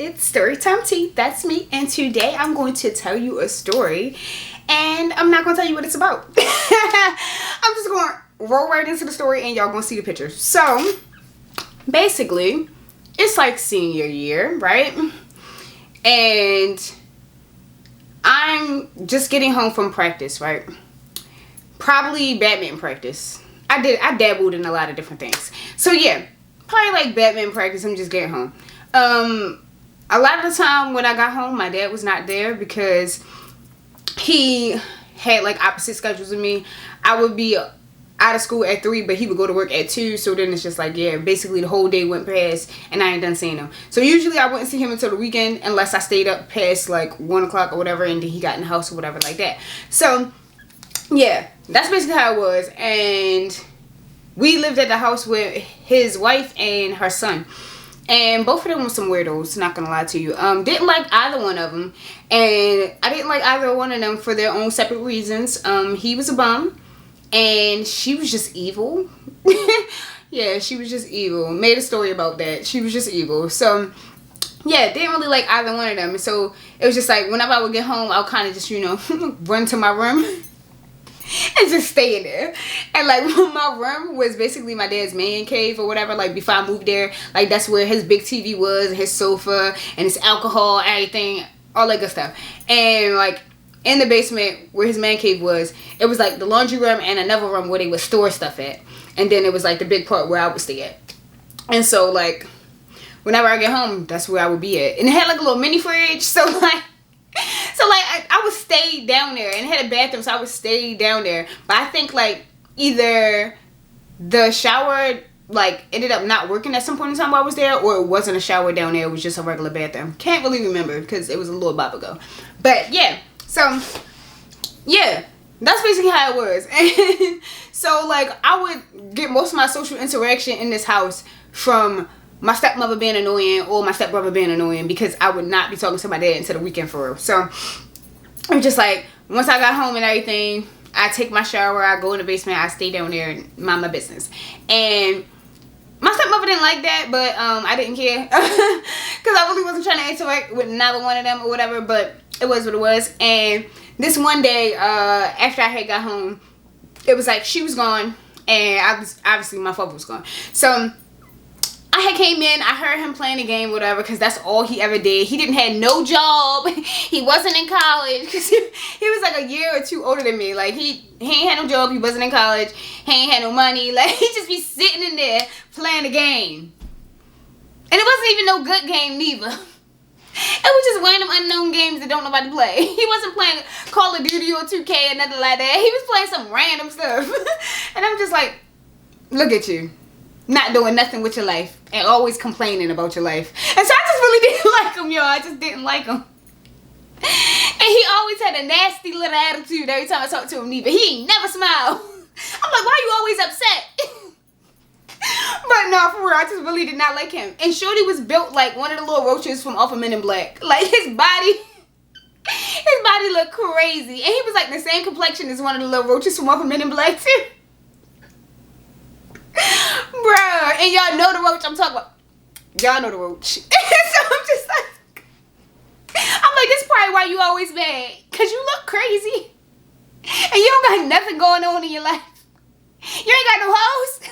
It's story time tea. That's me, and today I'm going to tell you a story, and I'm not going to tell you what it's about. I'm just going to roll right into the story, and y'all going to see the pictures. So basically, it's like senior year, right? And I'm just getting home from practice, right? Probably badminton practice. I dabbled in a lot of different things. So yeah, probably like badminton practice. I'm just getting home. A lot of the time when I got home, my dad was not there because he had like opposite schedules with me. I would be out of school at 3, but he would go to work at 2. So then it's just like, yeah, basically the whole day went past and I ain't done seeing him. So usually I wouldn't see him until the weekend unless I stayed up past like 1 o'clock or whatever, and then he got in the house or whatever like that. So yeah, that's basically how it was. And we lived at the house with his wife and her son. And both of them were some weirdos, not gonna lie to you. Didn't like either one of them. And I didn't like either one of them for their own separate reasons. He was a bum. And she was just evil. Yeah, she was just evil. Made a story about that. She was just evil. So yeah, didn't really like either one of them. And so it was just like whenever I would get home, I would kind of just, you know, run to my room and just stay in there. And like my room was basically my dad's man cave or whatever. Like before I moved there, like that's where his big TV was, his sofa, and his alcohol, everything, all that good stuff. And like in the basement where his man cave was, it was like the laundry room and another room where they would store stuff at. And then it was like the big part where I would stay at. And so like whenever I get home, that's where I would be at. And it had like a little mini fridge, so like I would stay down there, and it had a bathroom, so I would stay down there. But I think like either the shower like ended up not working at some point in time while I was there, or it wasn't a shower down there, it was just a regular bathroom. Can't really remember because it was a little while ago. But yeah, so yeah, that's basically how it was. And so like I would get most of my social interaction in this house from my stepmother being annoying or my stepbrother being annoying, because I would not be talking to my dad until the weekend for real. So it was just like once I got home and everything, I take my shower, I go in the basement, I stay down there and mind my business. And my stepmother didn't like that, but I didn't care because I really wasn't trying to interact with neither one of them or whatever. But it was what it was. And this one day after I had got home, it was like she was gone, and I was obviously my father was gone. So I had came in, I heard him playing the game, whatever, because that's all he ever did. He didn't have no job. He wasn't in college, because he was like a year or 2 older than me. Like, he ain't had no job, he wasn't in college, he ain't had no money. Like, he just be sitting in there playing the game. And it wasn't even no good game, neither. It was just random unknown games that don't nobody play. He wasn't playing Call of Duty or 2K or nothing like that. He was playing some random stuff. And I'm just like, look at you. Not doing nothing with your life and always complaining about your life. And so I just really didn't like him, y'all. I just didn't like him. And he always had a nasty little attitude every time I talked to him, but he ain't never smiled. I'm like, why are you always upset? But no, for real, I just really did not like him. And Shorty was built like one of the little roaches from off of Men in Black. Like his body looked crazy. And he was like the same complexion as one of the little roaches from off of Men in Black too. Bruh, and y'all know the roach I'm talking about. Y'all know the roach. So I'm just like, this is probably why you always mad, because you look crazy and you don't got nothing going on in your life. You ain't got no hoes.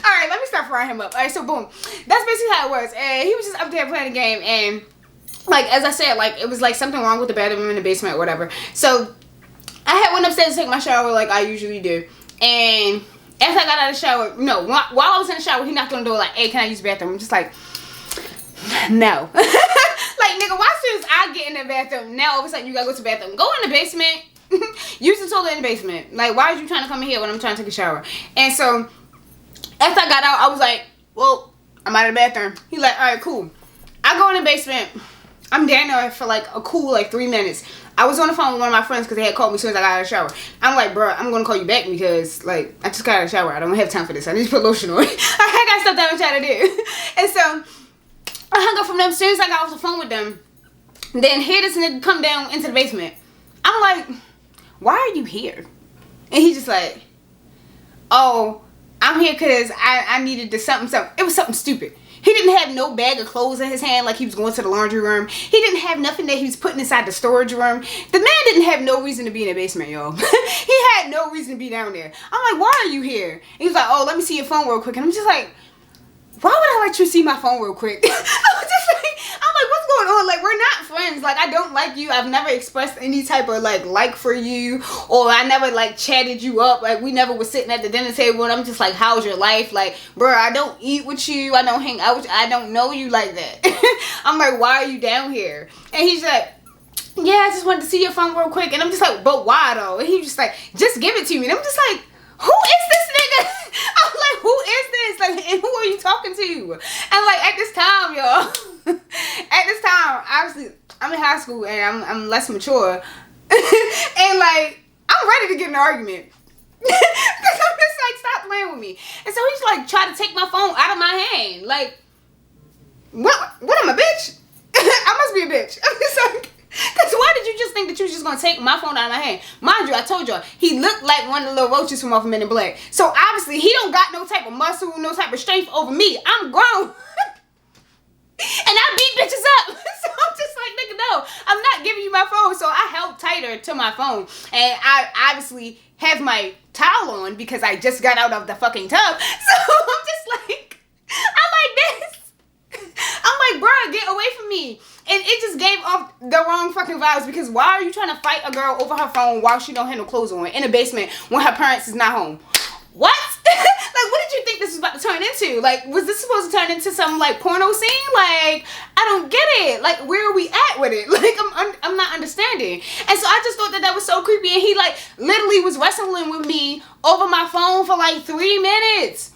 Alright, let me start frying him up. Alright, so boom, that's basically how it was. And he was just up there playing the game, and like as I said, like it was like something wrong with the bathroom in the basement or whatever. So I had went upstairs to take my shower like I usually do, and after I got out of the shower, no, while I was in the shower, he knocked on the door like, hey, can I use the bathroom? I'm just like, no. Like, nigga, why as soon as I get in the bathroom, now all of a sudden you gotta go to the bathroom? Go in the basement. Use the toilet in the basement. Like, why are you trying to come in here when I'm trying to take a shower? And so, after I got out, I was like, well, I'm out of the bathroom. He's like, all right, cool. I go in the basement. I'm down there for like a cool like 3 minutes. I was on the phone with one of my friends because they had called me as soon as I got out of the shower. I'm like, bro, I'm going to call you back because, like, I just got out of the shower. I don't have time for this. I need to put lotion on. I got stuff that I'm trying to do. And so, I hung up from them as soon as I got off the phone with them. Then here this nigga come down into the basement. I'm like, why are you here? And he's just like, oh, I'm here because I needed to something. It was something stupid. He didn't have no bag of clothes in his hand like he was going to the laundry room. He didn't have nothing that he was putting inside the storage room. The man didn't have no reason to be in the basement, y'all. He had no reason to be down there. I'm like, why are you here? And he was like, oh, let me see your phone real quick. And I'm just like, why would I let you see my phone real quick? I'm like, what's going on? Like, we're not friends. Like, I don't like you. I've never expressed any type of like for you, or I never like chatted you up. Like, we never was sitting at the dinner table and I'm just like, how's your life? Like, bro, I don't eat with you. I don't hang out with you. I don't know you like that. I'm like, why are you down here? And he's like, yeah, I just wanted to see your phone real quick. And I'm just like, but why though? And he's just like, just give it to me. And I'm just like, who is this nigga? I'm like, who is this? Like, and who are you talking to? And like, at this time, y'all, at this time, obviously, I'm in high school and I'm less mature. And like, I'm ready to get in an argument. Because I'm just like, stop playing with me. And so he's like, trying to take my phone out of my hand. Like, what am I, a bitch? I must be a bitch. I'm just like, because why did you just think that you was just going to take my phone out of my hand? Mind you, I told y'all, he looked like one of the little roaches from off of Men in Black. So obviously, he don't got no type of muscle, no type of strength over me. I'm grown. And I beat bitches up. So I'm just like, nigga, no, I'm not giving you my phone. So I held tighter to my phone. And I obviously have my towel on because I just got out of the fucking tub. So I'm just like, I'm like this. I'm like, bro, get away from me. And it just gave off the wrong fucking vibes, because why are you trying to fight a girl over her phone while she don't have no clothes on in a basement when her parents is not home? What? Like, what did you think this was about to turn into? Like, was this supposed to turn into some like porno scene? Like, I don't get it. Like, where are we at with it? Like, I'm not understanding. And so I just thought that was so creepy. And he like literally was wrestling with me over my phone for like 3 minutes.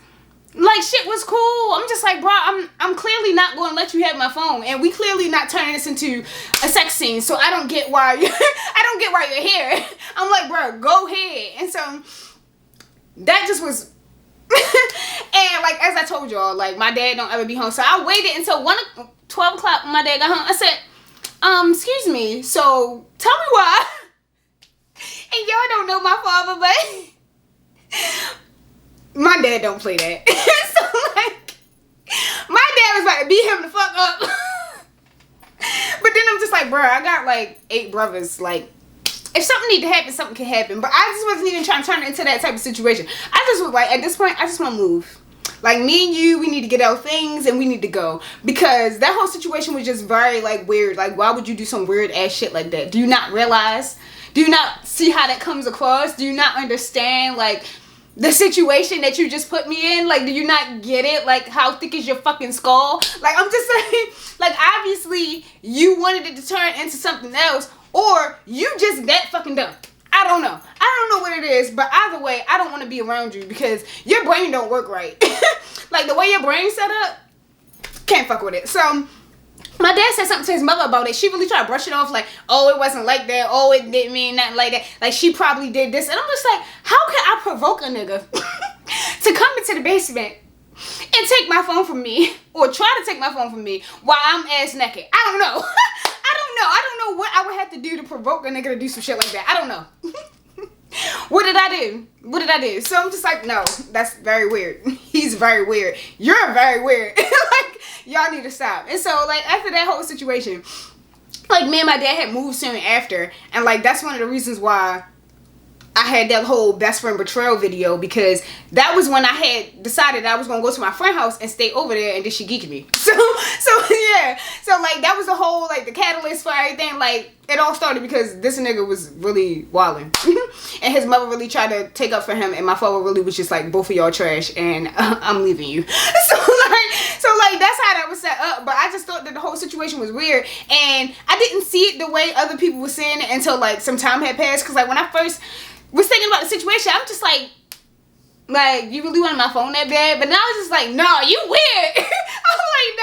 Like, shit was cool. I'm just like, bro, I'm clearly not going to let you have my phone, and we clearly not turning this into a sex scene. So I don't get why you're here. I'm like, bro, go ahead. And so that just was and like, as I told y'all, like, my dad don't ever be home. So I waited until 12 o'clock when my dad got home. I said, excuse me, so tell me why. And y'all don't know my father, but my dad don't play that. So like, my dad was about to beat him the fuck up. But then I'm just like, bro, I got like 8 brothers. Like, if something need to happen, something can happen. But I just wasn't even trying to turn it into that type of situation. I just was like, at this point, I just want to move. Like, me and you, we need to get our things and we need to go. Because that whole situation was just very like weird. Like, why would you do some weird ass shit like that? Do you not realize? Do you not see how that comes across? Do you not understand like the situation that you just put me in? Like, do you not get it? Like, how thick is your fucking skull? Like, I'm just saying, like, obviously you wanted it to turn into something else, or you just that fucking dumb. I don't know. I don't know what it is, but either way, I don't want to be around you because your brain don't work right. Like, the way your brain's set up, can't fuck with it. So my dad said something to his mother about it. She really tried to brush it off like, oh, it wasn't like that. Oh, it didn't mean nothing like that. Like, she probably did this. And I'm just like, how can I provoke a nigga to come into the basement and take my phone from me, or try to take my phone from me while I'm ass naked? I don't know. I don't know what I would have to do to provoke a nigga to do some shit like that. I don't know. What did I do? So I'm just like, no, that's very weird. He's very weird. You're very weird. Like, y'all need to stop. And so, like, after that whole situation, like, me and my dad had moved soon after. And, like, that's one of the reasons why I had that whole best friend betrayal video, because that was when I had decided I was going to go to my friend's house and stay over there, and then she geeked me. So yeah. So, like, that was the whole, like, the catalyst for everything. Like, it all started because this nigga was really wilding. And his mother really tried to take up for him, and my father really was just like, both of y'all trash, and I'm leaving you. So like, that's how that was set up. But I just thought that the whole situation was weird, and I didn't see it the way other people were saying it until, like, some time had passed. Because, like, when I first was thinking about the situation, I'm just like, you really wanted my phone that bad? But now I was just like, no, you weird. I'm like,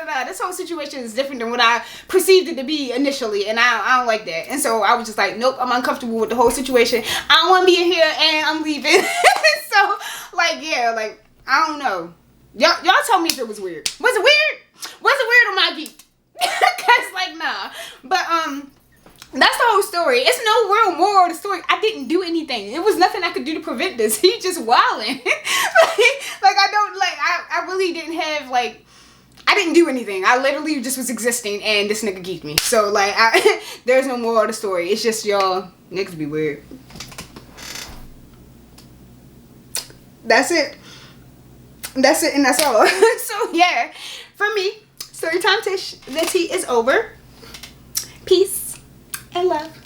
no. This whole situation is different than what I perceived it to be initially, and I don't like that. And so I was just like, nope, I'm uncomfortable with the whole situation. I don't want to be in here, and I'm leaving. So, like, yeah, like, I don't know. Y'all tell me if it was weird. Was it weird? Was it weird or my geek? Cause, like, nah. But that's the whole story. It's no real moral of the story. I didn't do anything. It was nothing I could do to prevent this. He just wilding. like, I really didn't have, like, I didn't do anything. I literally just was existing, and this nigga geeked me. So like, there's no more of the story. It's just y'all niggas be weird. That's it. That's it, and that's all. So yeah, for me, story time Tish. The tea is over. Peace and love.